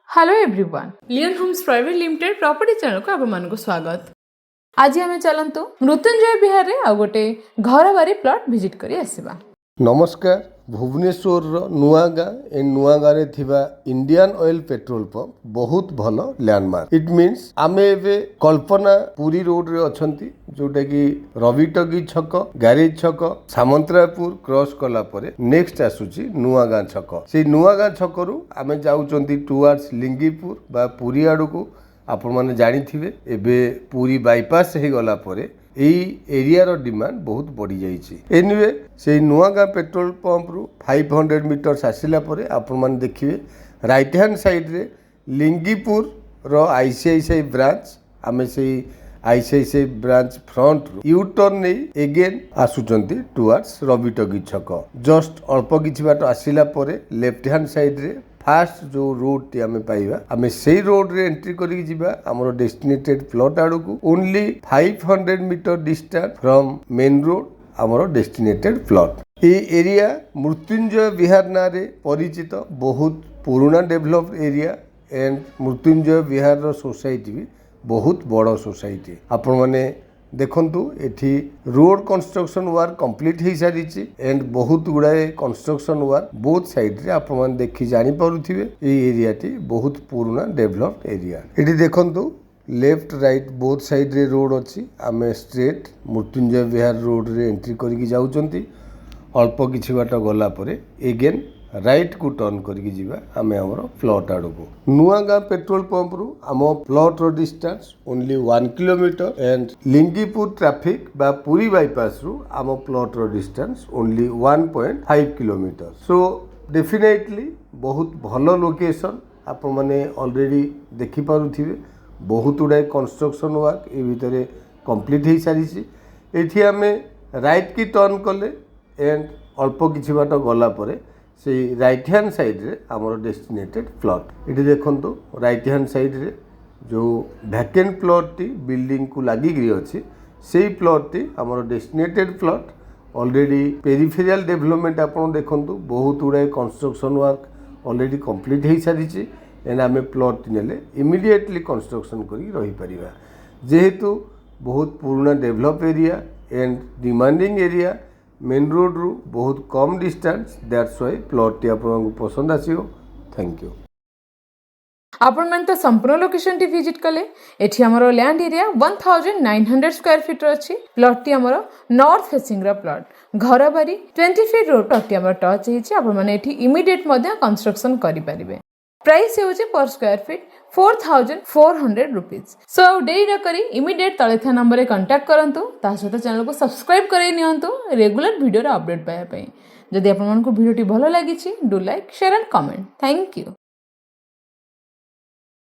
Hello everyone, Leon homes private limited property channel को आपको स्वागत। आज आम चलतु मृत्युंजय विहार रे आ गोटे घर बारी प्लॉट विजिट करी आसीबा। नमस्कार। भुवनेश्वर नुआ गाँ ए नुआ गाँव रे थिबा इंडियन ऑयल पेट्रोल पंप बहुत भल लैंडमार्क। इट मीन्स आमे एबे कल्पना पुरी रोड रे अछंती, जोटा कि रविटगी छक, गैरेज छक, सामंतरायपुर क्रॉस कला परे नेक्स्ट आसुची नुआ गाँ छक। से नुआ गाँ छकरू आमे जाउचंती टुवर्ड्स लिंगीपुर बा पुरी आडू को। आपण माने जानिथिबे एबे पुरी बाईपास हे गला परे एई एरिया रो डिमांड बहुत बढ़ी जाइए। एनिवे से नुआगाँ पेट्रोल पंप रु 500 मीटर्स आसिला परे आपण माने देखिए राइट हैंड साइड रे लिंगीपुर रो आईसीआईसीआई ब्रांच। आमे से आईसीआईसीआई ब्रांच फ्रंट रु यू टर्न नहीं एगेन आसुचंती टुवर्ड्स रविटगी छक। जस्ट अल्प किछि बाट आसिला परे लेफ्ट हैंड साइड रे फास्ट जो रोड टी आमे पाइबा, आमे सेई रोड रे एंट्री करी जिबा हमरो डेस्टिनेटेड प्लॉट आडू को। Only 500 metre distance from main road हमरो डेस्टिनेटेड प्लॉट। ए एरिया मृत्युंजय विहार ना रे परिचित, बहुत पुराना developed area and Mrityunjay Vihar रो सोसाइटी भी बहुत बड़ सोसाइटी। आपण माने देखंतु एठी रोड कंस्ट्रक्शन वर्क कंप्लीट हो सारी एंड बहुत गुड़ाए कंस्ट्रक्शन वर्क बोथ साइड रे आपण माने देखि जानि पारुथिबे। ए एरिया टी बहुत पुराना डेवलप्ड एरिया। एठी देखंतु लेफ्ट राइट बोथ साइड रे रोड अछि। आमे स्ट्रेट मृत्युंजय विहार रोड रे एंट्री करिकि जाउचंती। अल्प किछि बाट गला परे एगेन राइट को टर्न करिकि जिबा आमे हमर प्लॉट आडू को। नुआगाँ पेट्रोल पंप रु आम प्लॉट रो distance only 1 kilometre and Lingipur traffic बा पुरी बाईपास रु आम प्लॉट रो distance only 1.5 kilometre. So definitely बहुत भल लोकेशन आपण माने ऑलरेडी देखि पारुथिबे। बहुत गुड़ाए कंस्ट्रक्शन वर्क ए भितरे कंप्लीट हो सारी। एठी आमे राइट की टर्न कले एंड अल्प किछि बाट गला परे से राइट हैंड साइड रे हमरो डेस्टिनेटेड प्लॉट। इटी देखंतु राइट हैंड साइड रे जो वैकेंट प्लॉट टी बिल्डिंग को लागि गई अछि, सेही प्लॉट टी हमरो destinated plot. Already peripheral development आपण देखंतु बहुत गुड़ाए कंस्ट्रक्शन वर्क ऑलरेडी कंप्लीट हो सारी एंड आमे प्लॉट नेले इमीडिएटली कंस्ट्रक्शन करी रही परिबा। जेहेतु बहुत पुराना develop area and demanding area, main road रु बहुत कम डिस्टेंस, दैट्स व्हाई प्लॉट टी आपन पसंद आसीओ। Thank you. आपण मन तो संपूर्ण लोकेशन टी विजिट कले। एठी हमरो लैंड एरिया 1900 स्क्वायर फीट अछि। प्लॉट टी हमरो नॉर्थ फेसिंग रो प्लॉट। घर बारी 20 फीट रोड प्लॉट टी हमरो टच हिची। आपण माने एठी इमीडिएट मध्ये कंस्ट्रक्शन करि परिबे। प्राइस होउची पर स्क्वायर फीट 4400 रुपीज। सो देरी न करी इमीडिएट तळे था नंबर रे कांटेक्ट करंतु। ता सहित चैनल को सब्सक्राइब करै नियंतु रेगुलर वीडियो रे अपडेट पाया पई। जदि आपण मन को वीडियो टी भलो लागिछि do like share and comment. Thank you.